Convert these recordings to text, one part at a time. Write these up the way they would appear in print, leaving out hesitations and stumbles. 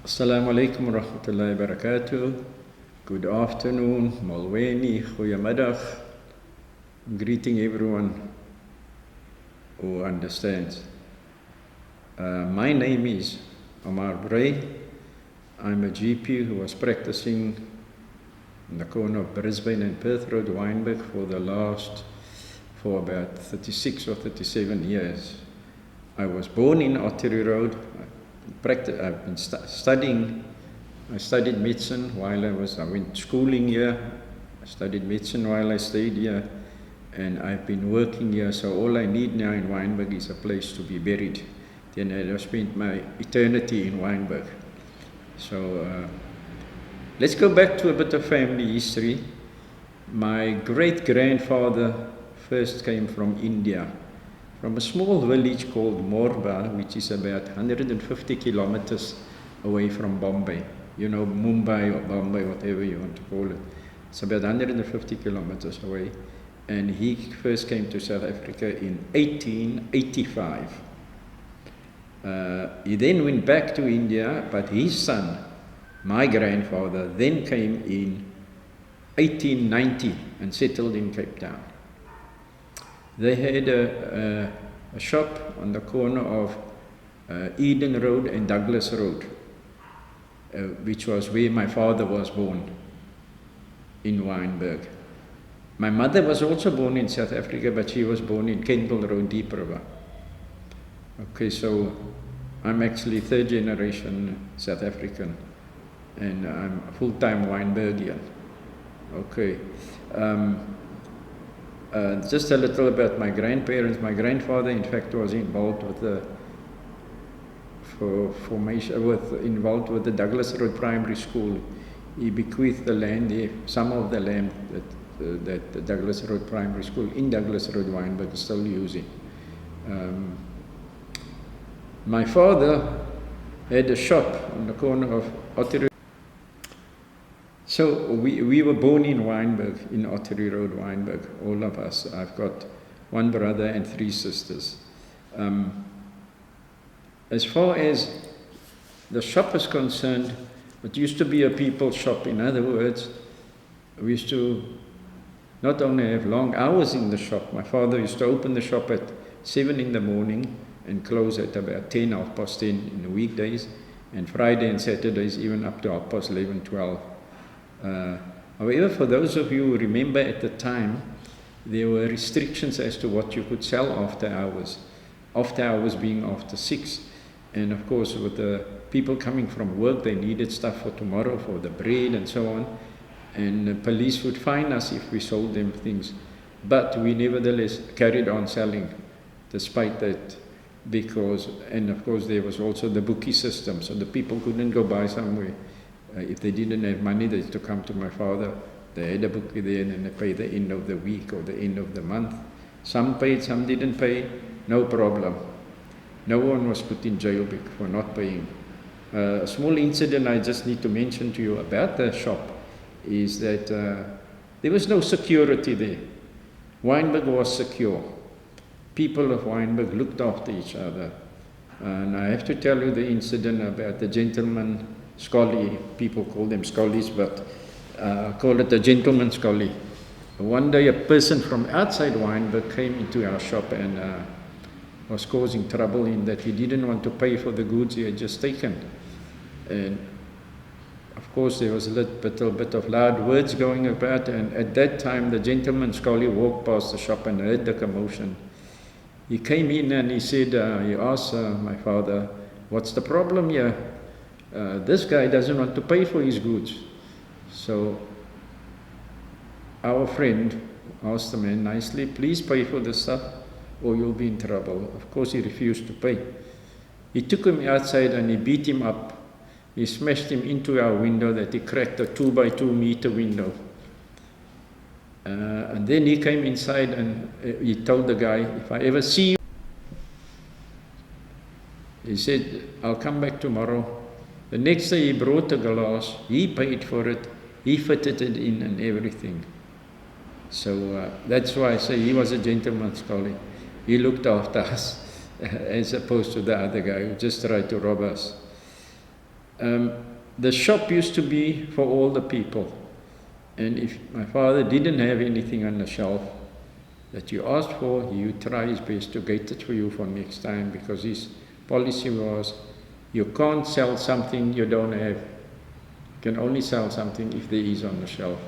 Assalamu alaikum wa rahmatullahi wa barakatuh. Good afternoon, Molweni, goeiemiddag. I'm greeting everyone who understands. My name is Omar Brey. I'm a GP who was practicing in the corner of Brisbane and Perth Road, Wynberg, for about 36 or 37 years. I was born in Ottery Road. I've been studying. I studied medicine while I went schooling here. I studied medicine while I stayed here, and I've been working here. So all I need now in Wynberg is a place to be buried. Then I spent my eternity in Wynberg. So let's go back to a bit of family history. My great-grandfather first came from India, from a small village called Morba, which is about 150 kilometers away from Bombay. You know, Mumbai or Bombay, whatever you want to call it. It's about 150 kilometers away. And he first came to South Africa in 1885. He then went back to India, but his son, my grandfather, then came in 1890 and settled in Cape Town. They had a shop on the corner of Eden Road and Douglas Road, which was where my father was born, in Wynberg. My mother was also born in South Africa, but she was born in Kendall Road, Deep River. Okay, so I'm actually third generation South African, and I'm a full-time Wynbergian. Okay. Just a little about my grandparents. My grandfather, in fact, was involved with the involved with the Douglas Road Primary School. He bequeathed the land, some of the land that the Douglas Road Primary School in Douglas Road, Wynberg, is still using. My father had a shop on the corner of Ottery. So we were born in Wynberg, in Ottery Road, Wynberg, all of us. I've got one brother and three sisters. As far as the shop is concerned, it used to be a people's shop. In other words, we used to not only have long hours in the shop. My father used to open the shop at 7 in the morning and close at about 10, 10:30 in the weekdays, and Friday and Saturdays even up to 11:30, 12. However, for those of you who remember at the time, there were restrictions as to what you could sell after hours being after 6. And of course, with the people coming from work, they needed stuff for tomorrow, for the bread and so on, and the police would fine us if we sold them things. But we nevertheless carried on selling despite that, and of course there was also the bookie system, so the people couldn't go buy somewhere. If they didn't have money, they had to come to my father. They had a bookie there, and then they paid the end of the week or the end of the month. Some paid, some didn't pay, no problem. No one was put in jail for not paying. A small incident I just need to mention to you about the shop is that there was no security there. Wynberg was secure. People of Wynberg looked after each other. And I have to tell you the incident about the gentleman Scully. People call them Scullies, but call it a gentleman Scully. One day a person from outside Wynberg came into our shop and was causing trouble in that he didn't want to pay for the goods he had just taken. And of course there was a little bit of loud words going about, and at that time the gentleman Scully walked past the shop and heard the commotion. He came in and he said, he asked my father, "What's the problem here? This guy doesn't want to pay for his goods." So our friend asked the man nicely, "Please pay for the stuff or you'll be in trouble." Of course he refused to pay. He took him outside and he beat him up. He smashed him into our window that he cracked a 2-by-2 meter window. And then he came inside and he told the guy, "If I ever see you," he said, "I'll come back tomorrow." The next day he brought the glass, he paid for it, he fitted it in and everything. So that's why I say he was a gentleman Scully. He looked after us as opposed to the other guy who just tried to rob us. The shop used to be for all the people. And if my father didn't have anything on the shelf that you asked for, he would try his best to get it for you for next time, because his policy was, you can't sell something you don't have. You can only sell something if there is on the shelf.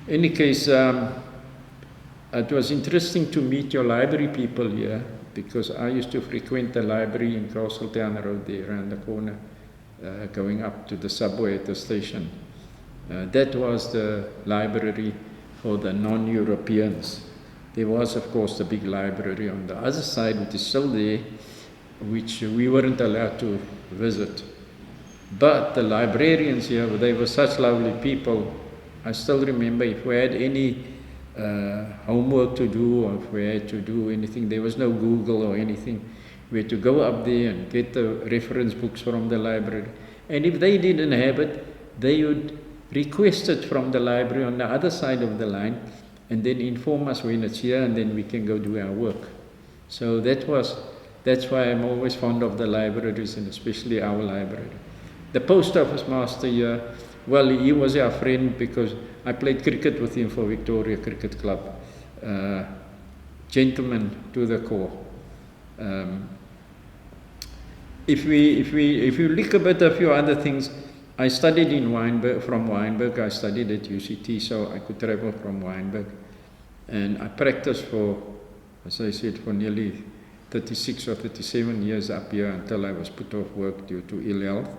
In any case, it was interesting to meet your library people here, because I used to frequent the library in Castletown Road there around the corner, going up to the subway at the station. That was the library for the non-Europeans. There was, of course, the big library on the other side, which is still there, which we weren't allowed to visit. But the librarians here, they were such lovely people. I still remember if we had any homework to do, or if we had to do anything, there was no Google or anything. We had to go up there and get the reference books from the library. And if they didn't have it, they would request it from the library on the other side of the line, and then inform us when it's here, and then we can go do our work. So that's why I'm always fond of the libraries, and especially our library. The post office master here, well, he was our friend because I played cricket with him for Victoria Cricket Club. Gentleman to the core. If you look at a few other things, I studied in Wynberg, from Wynberg. I studied at UCT, so I could travel from Wynberg. And I practiced for, as I said, for nearly 36 or 37 years up here until I was put off work due to ill health.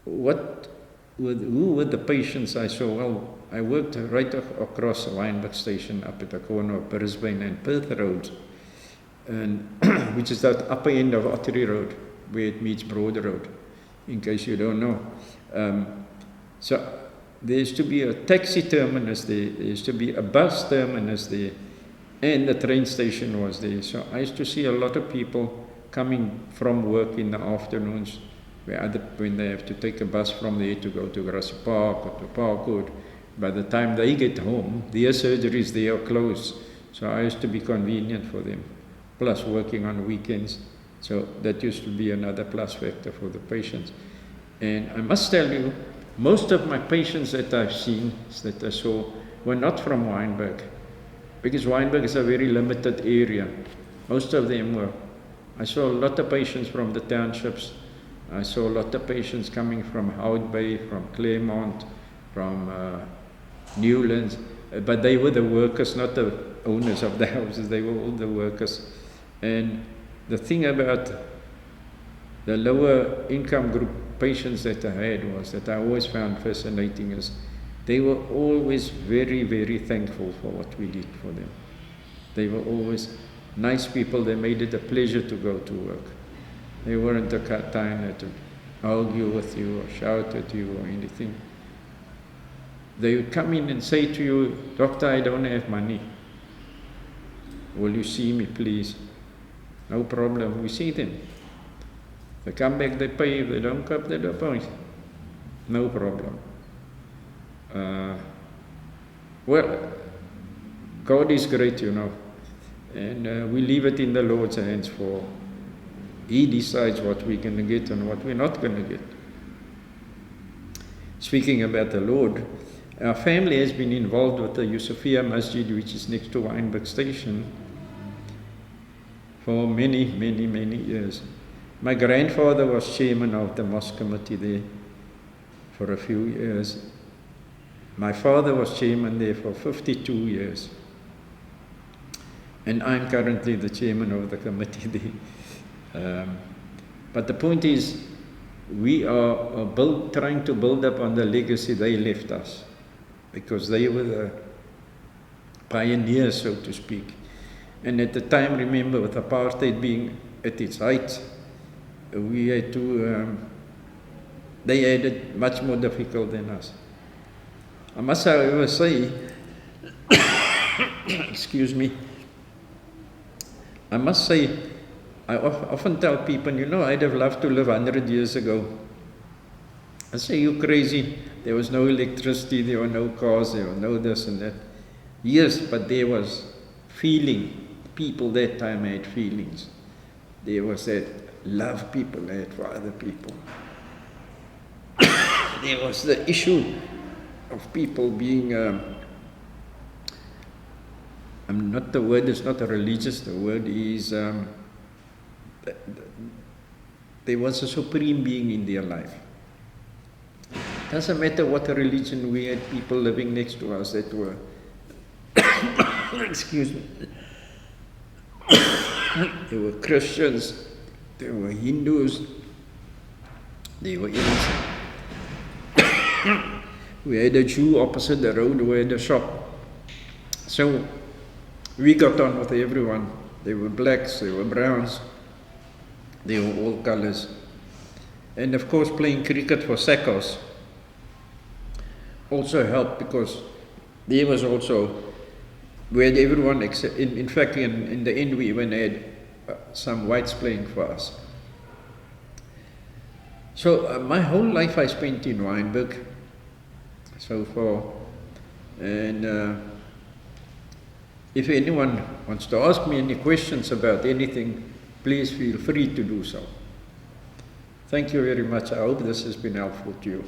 Who were the patients I saw? Well, I worked right across the Wynberg station up at the corner of Brisbane and Perth Roads, and which is that upper end of Ottery Road, where it meets Broad Road, in case you don't know. So there used to be a taxi terminus there, there used to be a bus terminus there, and the train station was there. So I used to see a lot of people coming from work in the afternoons, when they have to take a bus from there to go to Grassy Park or to Parkwood. By the time they get home, their surgeries there are closed. So I used to be convenient for them, plus working on weekends. So that used to be another plus factor for the patients. And I must tell you, most of my patients that I've seen, that I saw, were not from Wynberg, because Wynberg is a very limited area. Most of them were. I saw a lot of patients from the townships. I saw a lot of patients coming from Hout Bay, from Claremont, from Newlands, but they were the workers, not the owners of the houses. They were all the workers. And the thing about the lower income group patients that I had was that I always found fascinating is they were always very, very thankful for what we did for them. They were always nice people. They made it a pleasure to go to work. They weren't the kind to argue with you or shout at you or anything. They would come in and say to you, "Doctor, I don't have money. Will you see me, please?" No problem, we see them. They come back, they pay. If they don't come, they don't pay. No problem. Well, God is great, you know, and we leave it in the Lord's hands. For He decides what we're going to get and what we're not going to get. Speaking about the Lord, our family has been involved with the Yusufia Masjid, which is next to Wynberg Station, for many, many, many years. My grandfather was chairman of the mosque committee there for a few years. My father was chairman there for 52 years. And I'm currently the chairman of the committee there. But the point is, we are trying to build up on the legacy they left us, because they were the pioneers, so to speak. And at the time, remember, with apartheid being at its height, we had to, they had it much more difficult than us. I must, however, say, excuse me, I must say, I often tell people, you know, I'd have loved to live 100 years ago. I say, "You crazy, there was no electricity, there were no cars, there were no this and that." Yes, but there was feeling. People that time had feelings. There was that love people had for other people. There was the issue of people being, not the word is not a religious, the word is, there was a supreme being in their life. Doesn't matter what religion we had, people living next to us that were, excuse me, they were Christians, they were Hindus, they were innocent. We had a Jew opposite the road, we had a shop. So we got on with everyone. They were blacks, they were browns, they were all colors. And of course playing cricket for Sackos also helped, because there was also, we had everyone except, in fact in the end we even had some whites playing for us. So my whole life I spent in Wynberg so far, and if anyone wants to ask me any questions about anything, please feel free to do so. Thank you very much. I hope this has been helpful to you.